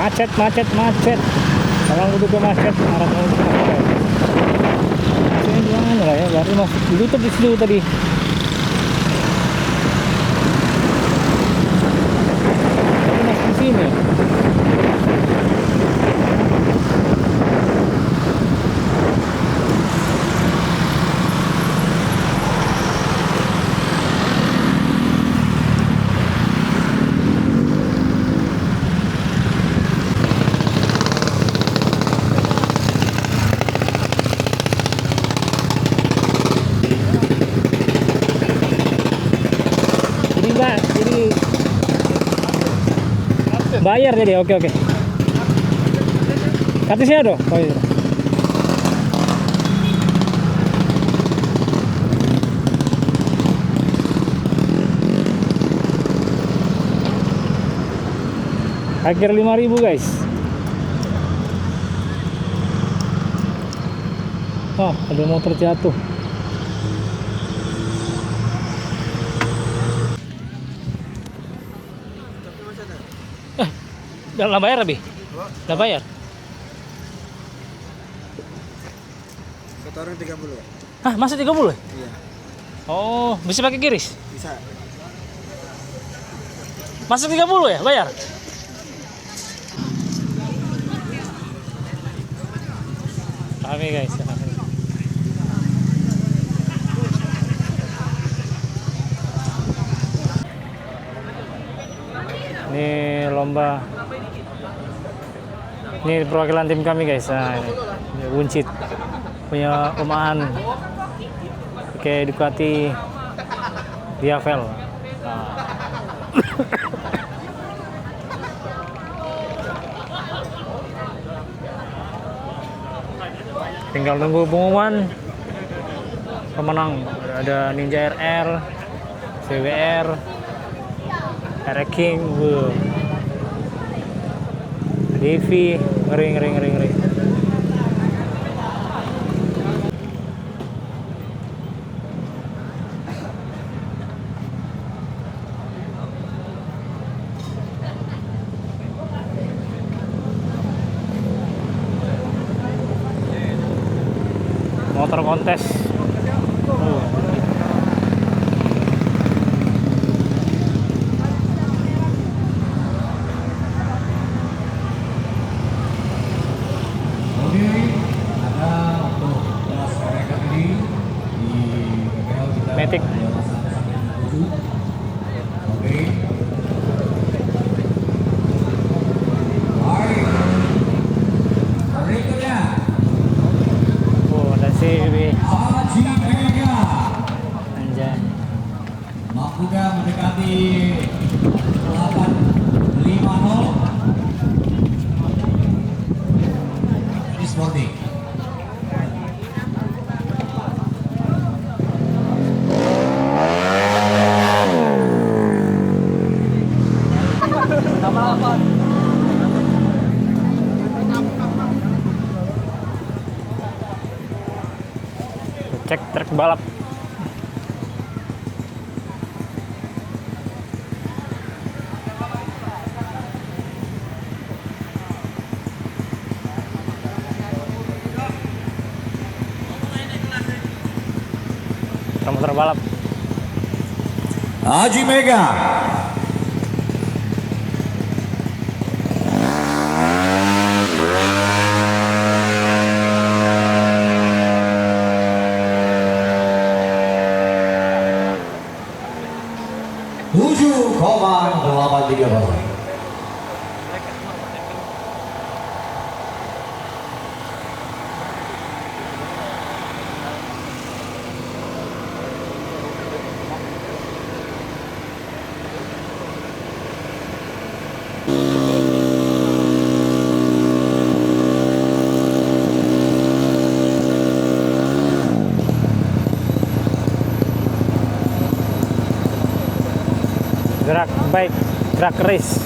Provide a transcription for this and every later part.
Macet, macet, macet. Orang duduk ke macet, orang duduk ke macet. Ini di mana lah ya? Baru masuk ditutup di situ tadi. Baru masuk di sini. Jadi bayar jadi oke. Kartusnya ada? Oh iya. Akhir 5.000 guys. Oh, ada motor jatuh. Udah bayar lebih? Udah bayar? Satu orang 30. Hah, masih 30? Iya. Oh, bisa pakai kiris? Bisa. Masih 30 ya bayar? Rame guys, rame. Ini lomba. Ini perwakilan tim kami guys. Nah, ini Buncit punya Om pakai Ducati Diavel. Nah. Tinggal nunggu pengumuman pemenang. Ada Ninja RR, CBR, RX King, Devi, ngeri. Motor kontes. Matic. Oh, ada CV. Anjay. Mampuga mendekati 850. Ini sporting. Cek truk balap. Motor balap. Haji Mega. Tujuh 830. Gerak baik, gerak race.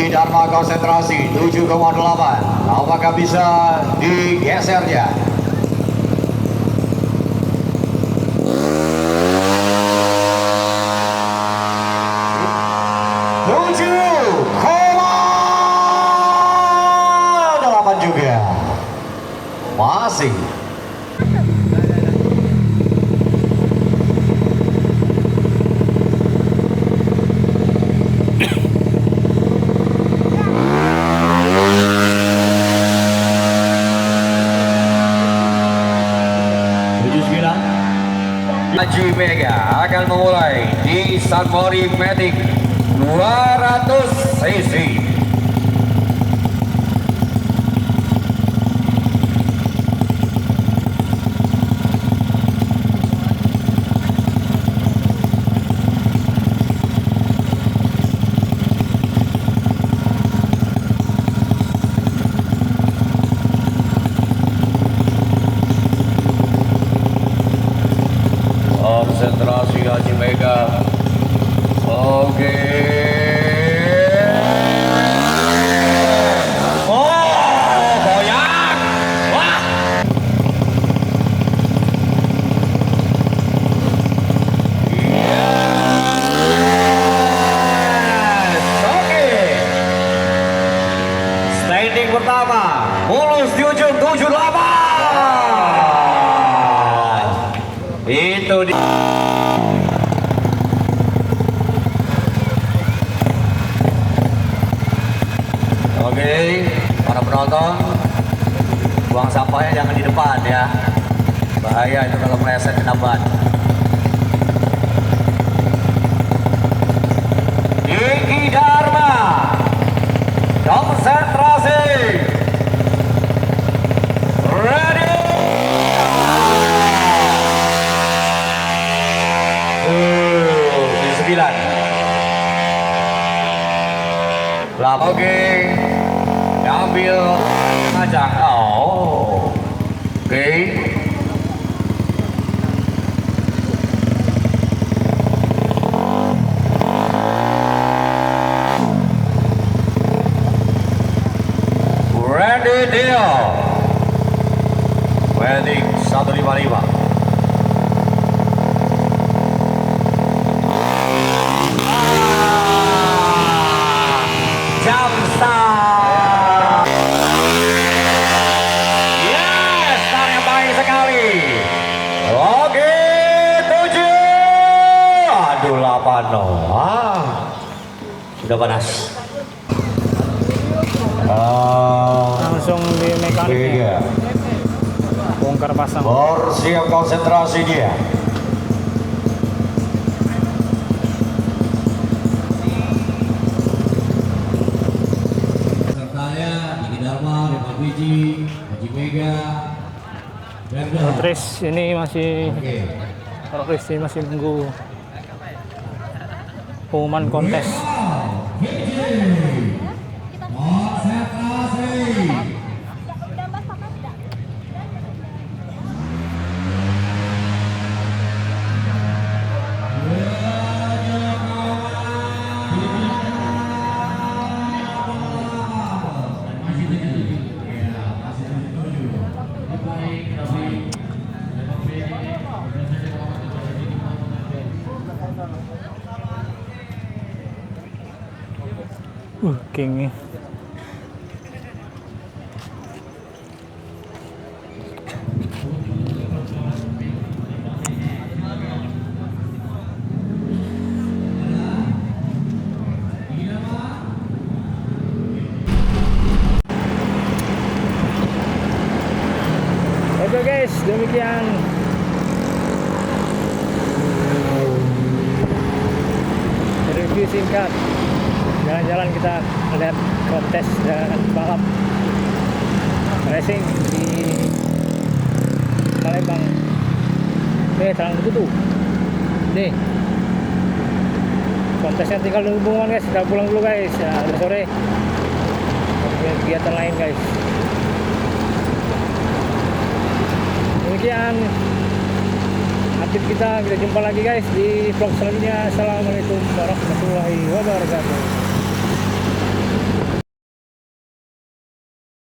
Tinggi Dharma konsentrasi 7,8. Apakah bisa digesernya? Juga masih Haji Mega akan memulai di Sunmori Matic 200 cc. Konsentrasi Haji Mega. Oke. Oh, goyang. Wah. Yes. Oke. Standing pertama. Mulus di ujung 78. Itu dia. Oke, para penonton, buang sampahnya jangan di depan ya. Bahaya itu kalau meleset kena ban. Tinggi Dharma, konsentrasi, ready. Oke, ambil ngajak. Oh, oke. Ready deal. Wedding 155. Sudah panas. Langsung di mekanik. Bongkar pasang. Siap konsentrasi dia. Sertanya Tinggi Dharma, Rima Biji, Haji Mega. Terus ini masih progres, masih nunggu pengumuman kontes. King. Oke guys, demikian review singkat jalan-jalan kita melihat kontes dan balap racing di Palembang. Terang begitu nih kontesnya, tinggal nunggu pengumuman guys. Kita pulang dulu guys ya, udah sore, kegiatan lain guys. Demikian update kita jumpa lagi guys di vlog selanjutnya. Assalamualaikum warahmatullahi wabarakatuh.